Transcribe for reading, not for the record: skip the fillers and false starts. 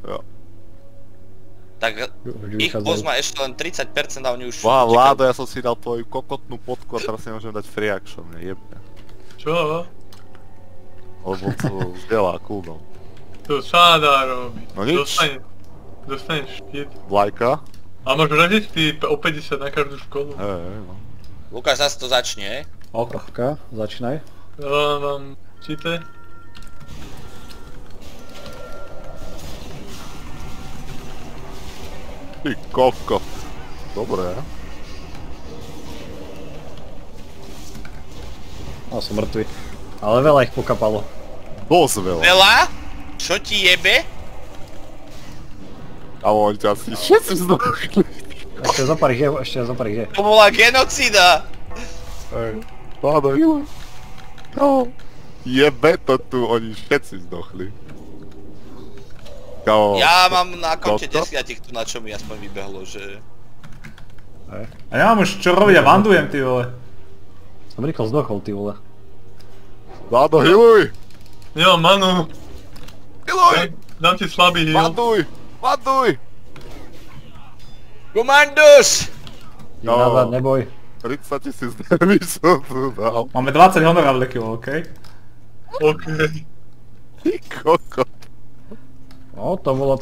Jo. Tak ich poz má ešte len 30% a oni už... Wow, Vládo, ja som si dal tvoju kokotnú potku a teraz si môžem dať free action, jebne. Čo? Lebo to zdieľa cooldown. To sa dá robiť. No nič. Dostaneš štít. Vlajka? A máš rezisty o 50 na každú školu. Hej, no. Lukáš, zase to začne, Oka, začínaj. Ja mám čite. Ty koko. Dobre. No som mŕtvy. Ale veľa ich pokapalo. Dosť veľa. Veľa? Čo ti jebe? A oni ťa asi všetci zdochli. Ešte zo pár ich je, ešte zo pár ich je. To bola genocida! Hej. Vládo, healuj. No. Jebe to tu, oni všetci zdochli. Kámo. Ja mám na konte Toto? 10 tu, na čo mi aspoň vybehlo, že... A ja mám už čo robiť, ja vandujem, ty vole. Som rýchlo zdochol, ty vole. Vládo, healuj. Nemám manu. Healuj. Dám ti slabý heal. Vanduj. Vanduj. Komandos! Nada, neboj. 30 000 damage som tu dal. Máme 20 honorable killov, okej? OK. Ty koko. No, to bolo